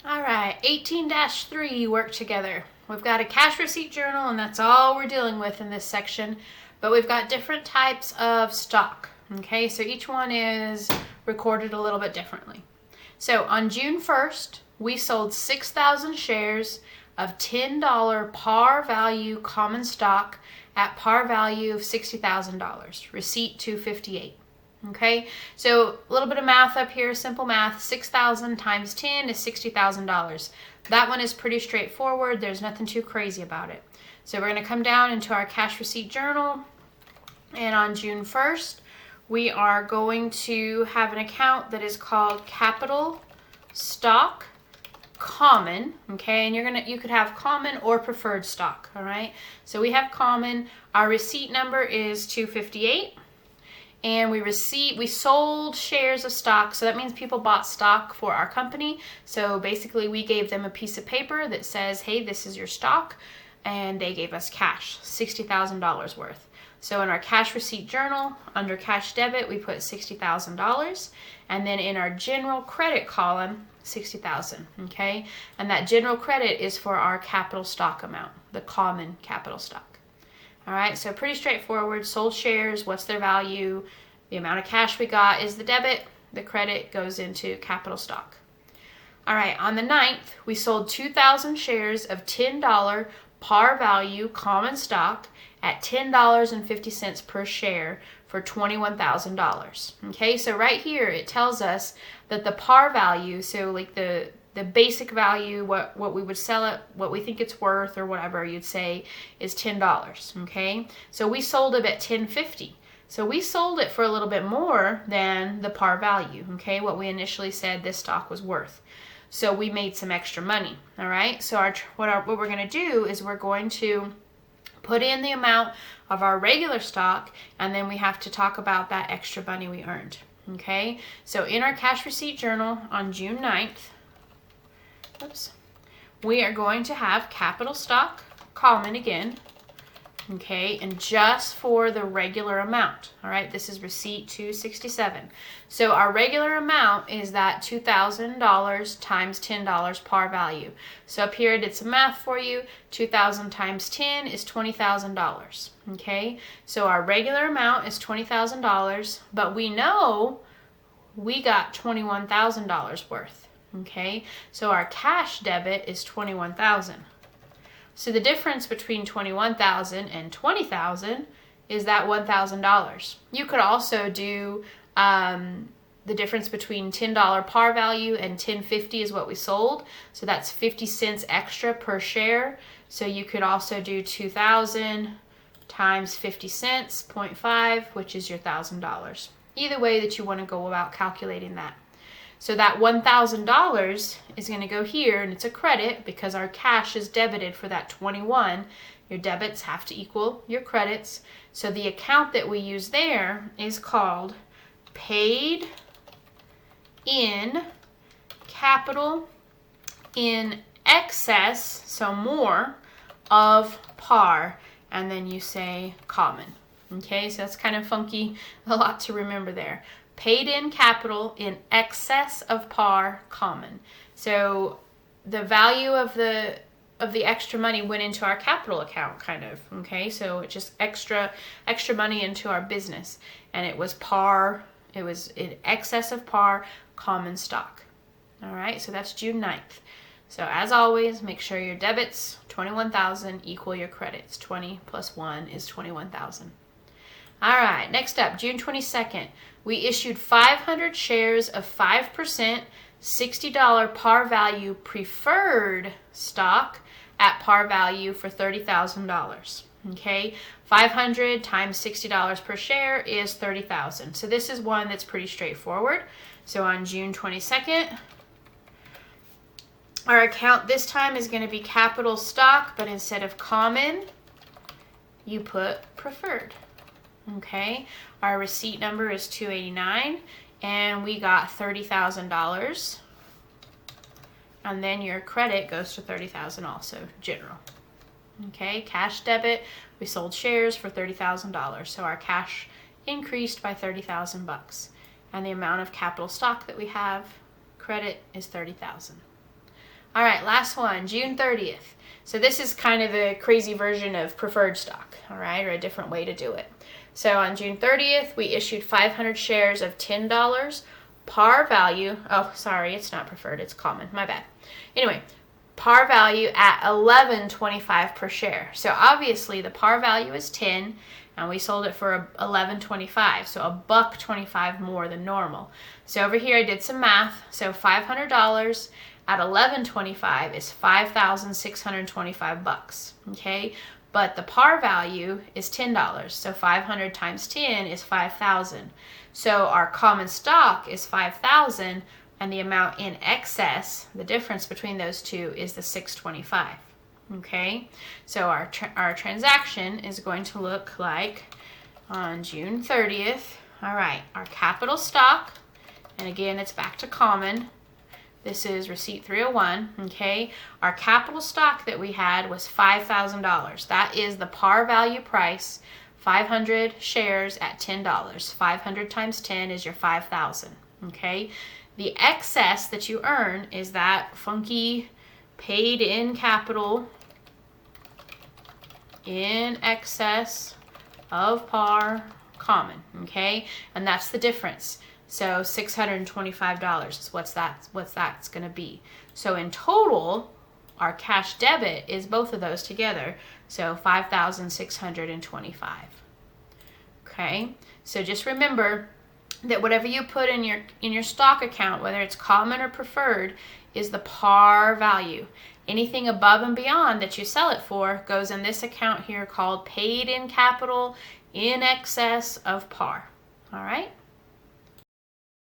All right, 18-3, work together. We've got a cash receipt journal, and that's all we're dealing with in this section, but we've got different types of stock, okay? So each one is recorded a little bit differently. So on June 1st, we sold 6,000 shares of $10 par value common stock at par value of $60,000, receipt 258. Okay, so a little bit of math up here, simple math. 6,000 times 10 is $60,000. That one is pretty straightforward. There's nothing too crazy about it. So we're going to come down into our cash receipt journal, and on June 1st, we are going to have an account that is called Capital Stock Common, okay, and you could have common or preferred stock, all right? So we have common. Our receipt number is 258. And we sold shares of stock, so that means people bought stock for our company. So basically we gave them a piece of paper that says, hey, this is your stock, and they gave us cash, $60,000 worth. So in our cash receipt journal, under cash debit, we put $60,000, and then in our general credit column, $60,000, okay? And that general credit is for our capital stock amount, the common capital stock. All right, so pretty straightforward. Sold shares, what's their value? The amount of cash we got is the debit. The credit goes into capital stock. All right, on the 9th, we sold 2,000 shares of $10 par value common stock at $10.50 per share for $21,000. Okay, so right here it tells us that the par value, so like the basic value, what we would sell it, what we think it's worth or whatever you'd say, is $10, okay? So we sold it at $10.50. So we sold it for a little bit more than the par value, okay? What we initially said this stock was worth. So we made some extra money, all right? So what we're gonna do is we're going to put in the amount of our regular stock, and then we have to talk about that extra money we earned, okay? So in our cash receipt journal on June 9th, we are going to have capital stock common again, okay, and just for the regular amount. All right, this is receipt 267. So our regular amount is that $2,000 times $10 par value. So up here I did some math for you. 2,000 times 10 is $20,000, okay? So our regular amount is $20,000, but we know we got $21,000 worth. Okay, so our cash debit is $21,000. So the difference between $21,000 and $20,000 is that $1,000. You could also do the difference between $10 par value and $10.50 is what we sold. So that's 50 cents extra per share. So you could also do 2,000 times 50 cents, 0.5, which is your $1,000. Either way that you want to go about calculating that. So that $1,000 is going to go here, and it's a credit because our cash is debited for that 21. Your debits have to equal your credits. So the account that we use there is called paid in capital in excess, so more, of par, and then you say common. Okay, so that's kind of funky, a lot to remember there. Paid in capital in excess of par common. So the value of the extra money went into our capital account, kind of, okay? So it's just extra money into our business, and it was par, it was in excess of par common stock. All right, so that's June 9th. So as always, make sure your debits, 21,000, equal your credits. 20 plus 1 is 21,000. All right, next up, June 22nd, we issued 500 shares of 5% $60 par value preferred stock at par value for $30,000. Okay, 500 times $60 per share is $30,000. So this is one that's pretty straightforward. So on June 22nd, our account this time is going to be capital stock, but instead of common, you put preferred. Okay, our receipt number is 289, and we got $30,000. And then your credit goes to $30,000 also, general. Okay, cash debit, we sold shares for $30,000. So our cash increased by $30,000. And the amount of capital stock that we have, credit, is $30,000. All right, last one, June 30th. So this is kind of the crazy version of preferred stock, all right, or a different way to do it. So on June 30th, we issued 500 shares of $10, par value. Oh, sorry, it's not preferred, it's common, my bad. Anyway, par value at $11.25 per share. So obviously the par value is 10 and we sold it for $11.25, so $1.25 more than normal. So over here I did some math. So $500 at $11.25 is $5,625, okay? But the par value is $10, so 500 times 10 is 5,000. So our common stock is 5,000, and the amount in excess, the difference between those two, is the 625. Okay, so our transaction is going to look like on June 30th. All right, our capital stock, and again, it's back to common. This is receipt 301, okay? Our capital stock that we had was $5,000. That is the par value price, 500 shares at $10. 500 times 10 is your 5,000, okay? The excess that you earn is that funky paid in capital in excess of par common, okay? And that's the difference. So $625 is what's that's going to be. So in total, our cash debit is both of those together. So $5,625. Okay? So just remember that whatever you put in your stock account, whether it's common or preferred, is the par value. Anything above and beyond that you sell it for goes in this account here called paid in capital in excess of par. All right?